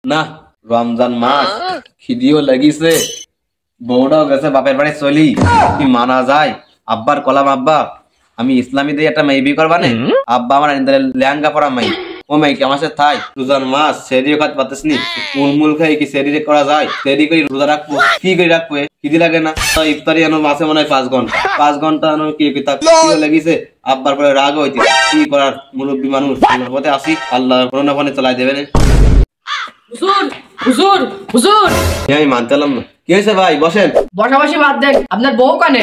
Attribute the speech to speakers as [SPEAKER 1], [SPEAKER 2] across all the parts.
[SPEAKER 1] না রমজান মাস খিদিও লাগিছে, বউটাও গেছে বাপের বাড়ি চলি, কি মানা যায়? আব্বার কলাম আব্বা আমি ইসলামী দিয়ে একটা মেয়ে বিয়ে করবা নে, আব্বা আমার লেহেঙ্গা পরা মাই, ও মাই কি আমার সাথে থাই? রোজার মাস সেরিও খাতে পারতেছ নি, মূল খাই কি সেরি করা যায়? সেরি করে রোজা রাখবো, কি করে রাখবো? খিদি লাগে না? ইফতারি আনো মাসে মনে হয় 5 ঘন্টা আনো কি কিতাব লেগেছে। আব্বার পরে রাগ হইতে কি করার, মুরব্বী মানুষ আল্লাহর পথে আসি, আল্লাহ কোনো ফোনে চলাই দেবে না।
[SPEAKER 2] হুজুর হুজুর হুজুর,
[SPEAKER 1] আমি মানতে পারলাম না। কি হয়েছে ভাই? বসেন।
[SPEAKER 2] বসাবসি বাদ দেন, আপনার বউ কানে?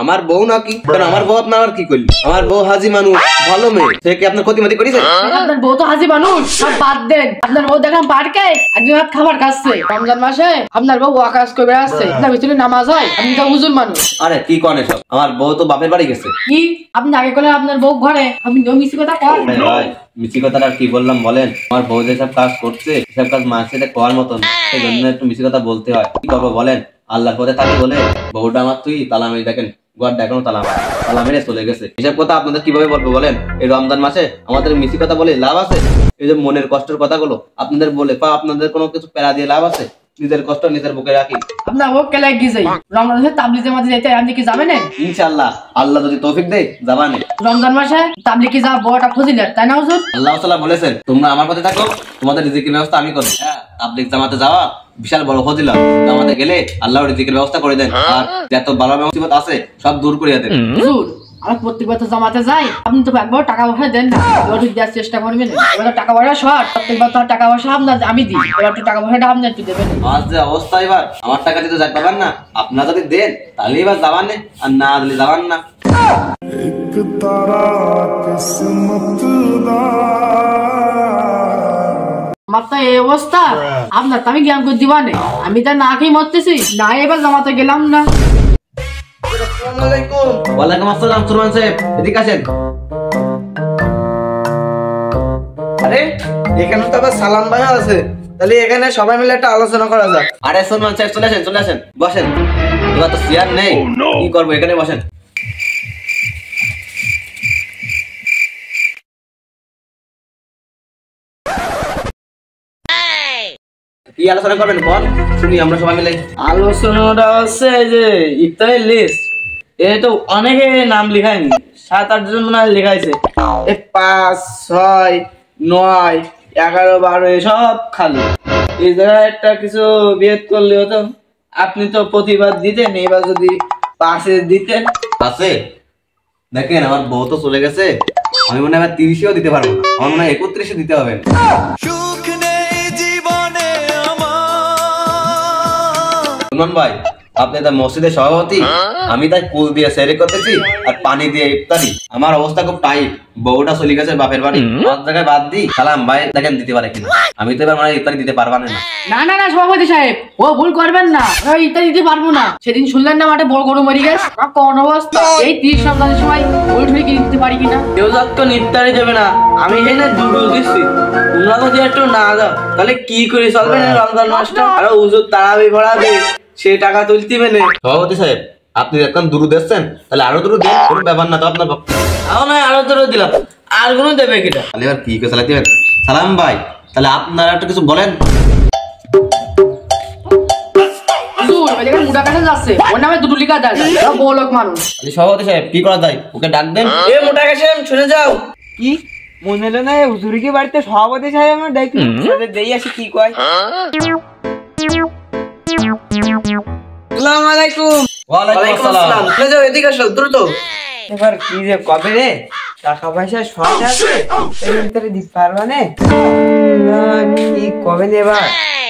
[SPEAKER 1] আমার বউ নাকি? কারণ আমার বউ আপনার আর কি করলি? আমার বউ হাজি মানুষ, ভালো মেয়ে, সে কি আপনার ক্ষতিমতি করেছে?
[SPEAKER 2] আপনার বউ তো হাজি মানুষ, সব বাদ দেন। আপনার বউ দেখলাম পার্কে একদিন রাত খাবার খাচ্ছে, রমজান মাসে আপনার বউ ওয়াকাজ করে আসছে, আপনার ভিতরে নামাজ হয়, আপনি তো হুজুর মানুষ।
[SPEAKER 1] আরে কি কনে সব? আমার বউ তো বাপের বাড়ি গেছে।
[SPEAKER 2] কি আপনি আগে করলেন আপনার বউ ঘরে, আপনি তো মিছি কথা কন।
[SPEAKER 1] ভাই মিছি কথাটা আর কি বললাম বলেন? আমার বউ যেসব কাজ করছে সেসব কাজ মার সাথে করার মতন, সেই জন্য একটু মিছি কথা বলতে হয়। কি করবো বলেন? আল্লাহর পথে থাকি বলে বউটা আমার তুই তালা মেরে দেখেন, ঘরটা এখনো তালা মেরে চলে গেছে। এসব কথা আপনাদের কিভাবে বলবো বলেন? এই রমজান মাসে আমাদের মিছি কথা বলে লাভ আছে? এই যে মনের কষ্টের কথাগুলো আপনাদের বলে বা আপনাদের কোনো কিছু প্যারা দিয়ে লাভ আছে? নিজের কষ্ট নিজের বুকে রাখি।
[SPEAKER 2] আপনার বউ কেলে গিয়ে যাই রমজান মাসে তাবলিগের মাঝে যাইতে, আপনি কি যাবেন?
[SPEAKER 1] ইনশাআল্লাহ আল্লাহ যদি তৌফিক দেয় যাবানে।
[SPEAKER 2] রমজান মাসে তাবলিগে যা বড়টা ফজিলত, তাই না হুজুর?
[SPEAKER 1] আল্লাহ তাআলা বলেছেন তোমরা আমার পথে থাকো, তোমাদের রিজিকের ব্যবস্থা আমি করব। হ্যাঁ, তাবলিগ জামাতে যাওয়া বিশাল বড় ফজিলত। জামাতে গেলে আল্লাহ রিজিকের ব্যবস্থা করে দেন, আর যত বালা মুসিবত আছে সব দূর করে দেন।
[SPEAKER 2] হুজুর আমি প্রত্যেকবার তো জামাতে যাই, আপনি তো একবার টাকা পয়সা দেন না, এবার একটু দেওয়ার চেষ্টা করবেন। এবার তো টাকা পয়সা শর্ট, প্রত্যেকবার তো টাকা পয়সা আপনার আমি দিই, এবার একটু টাকা পয়সাটা আপনি একটু দেবেন।
[SPEAKER 1] আমার যে অবস্থা এবার, আমার টাকা দিতে যাই পাবেন না, আপনারা যদি দেন তাহলে এবার যাবান না, আর না দিলে যাবান না।
[SPEAKER 2] আমার তো এই অবস্থা, আপনার তো আমি জ্ঞান করে দিবা না, আমি তো না খেয়ে মরতেছি না, এবার জামাতে গেলাম না।
[SPEAKER 1] ওয়ালাইকুম আসসালাম সুরমান সাহেব, এদিকে আসেন।
[SPEAKER 3] আরে এখানে তো আবার সালাম ভাই আছে, তাহলে এখানে সবাই মিলে একটা আলোচনা করা যাক।
[SPEAKER 1] আরে সুরমান সাহেব চলে আসেন বসেন। এবার তো চেয়ার নেই, কি করবো? এখানে বসেন। কি আলোচনা করবেন বল, শুনি আমরা সবাই মিলে।
[SPEAKER 3] আলোচনাটা হচ্ছে যে ইফতারের লিস্ট, এ তো অনেকে নাম লেখায়নি, 7-8 জন মনে হয় লেখাইছে। 5, 6, 9, 11, 12 সব খালি। এই জায়গায় একটা কিছু বিয়েদ করলে হতো। আপনি তো প্রতিবাদ দিতেন, এবার যদি 5-এ দিতেন।
[SPEAKER 1] আছে দেখেন, আমার বউ তো চলে গেছে, আমি মনে হয় 30-এও দিতে পারবো না, আমার মনে হয় 31-এ দিতে হবে। সুমন ভাই আপনি তো মসজিদের সভাপতি, আমি তাই কুল দিয়ে সেরে করতেছি আর পানি দিয়ে ইফতারি। আমার অবস্থা খুব টাইট, বউটা চলে গেছে বাপের বাড়ি, আমার জায়গায় বাদ দিই সালাম ভাই দেখেন দিতে পারে কিনা। আমি তো এবার মানে ইফতারি দিতে পারবা না।
[SPEAKER 2] না সভাপতি সাহেব, ও ভুল করবেন না, ইটা দিতে পারবো না। সেদিন শুনলেন না মাঠে বড় গরু মরে গেছে, কোন অবস্থা? এই 30 রমজানের সময় ওই ঠুই কি দিতে পারি কিনা?
[SPEAKER 3] কেউ তো ইফতারি দেবে না, আমি এখানে দুটো দিচ্ছি, তোমরা যদি একটু না দাও তাহলে কি করে চলবে না রমজান মাসটা? আর হুজুর তারাবি পড়াবে, সে টাকা তুলতে মেনে।
[SPEAKER 1] সভাপতি সাহেব আপনি একদম দূর দিচ্ছেন, তাহলে আরো দূর দেন, কোনো ব্যাপার না তো আপনার।
[SPEAKER 3] নয় আরো দূর দিলাম, আর কোনো দেবে কিনা?
[SPEAKER 1] তাহলে এবার কি করে চালাতে দিবেন? সালাম ভাই তাহলে আপনারা একটা কিছু বলেন।
[SPEAKER 2] মুডা কাছে যাচ্ছে, ওর নামে দুটো লিখা দেয়, বড় লোক মানুষ।
[SPEAKER 1] সভাপতি সাহেব কি করা যায়, ওকে ডাক দেন।
[SPEAKER 3] এ মোটা কাছে শুনে যাও। কি মনে হলো না হুজুরি কি বাড়িতে সভাপতি সাহেব আমার দেখি দেই আসি, কি কয়? আসসালামু আলাইকুম।
[SPEAKER 1] ওয়ালাইকুম আসসালাম।
[SPEAKER 3] চলে যাও, এদিকে আসো দ্রুত। এবার কি যে কবে রে টাকা পয়সা শর্ট আছে, এর ভিতরে দিতে পারবা না, কি কবে নেবা?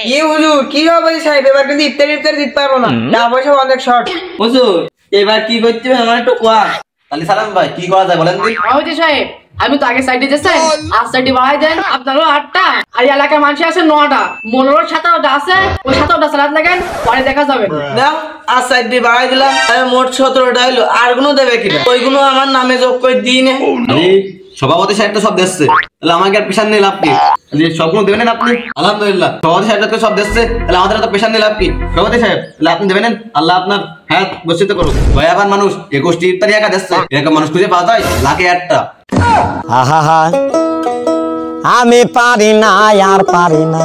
[SPEAKER 3] কি হুজুর কি হবে সাহেব, এবার কিন্তু ইফতারি দিতে পারবো না, টাকা পয়সা অনেক শর্ট। হুজুর এবার কি করতে হবে আমার একটু কোয়া।
[SPEAKER 1] তাহলে সালাম ভাই কি করা যায় বলেন দিন।
[SPEAKER 2] সভাপতি সাহেব আমি তো আগে সাইডে যাচ্ছেন, আর সাইডে বাড়াই দেন, আপনারও 8টা আর এই এলাকার মানুষ আছে 9টা, মনোর সাথে ওটা আছে, ওই সাথে ওটা সালাদ লাগেন, পরে দেখা যাবে।
[SPEAKER 3] দাও আর সাইড দিয়ে বাড়াই দিলাম, মোট 17টা হইলো। আর গুলো দেবে কিনা? ওইগুলো আমার নামে যোগ করে দিই না।
[SPEAKER 1] সভাপতি সাহেবটা সব দিচ্ছে, তাহলে আমাকে আর পেশার নিয়ে লাভ কি? সবগুলো দেবেন আপনি? আলহামদুলিল্লাহ, সভাপতি সাহেবটা তো সব দিচ্ছে, তাহলে আমাদের তো পেশার নিয়ে লাভ কি? সভাপতি সাহেব, তাহলে আপনি দেবেন? আল্লাহ আপনার হায়াত বর্ষিত করুক। ভয়াবান মানুষ 21টি ইফতারি একা দিচ্ছে, এরকম মানুষ খুঁজে পাওয়া যায় লাখে 8টা।
[SPEAKER 4] আহা আমি পারি না, আর পারি না।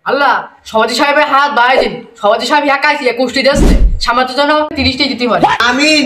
[SPEAKER 2] আল্লাহ, সভাপতি সাহেবের হাত বাড়াই দিন। সভাপতি সাহেব একাই 21টি দিচ্ছে, সামান্য জন্য 30টি দিতে পারে।
[SPEAKER 3] আমিন।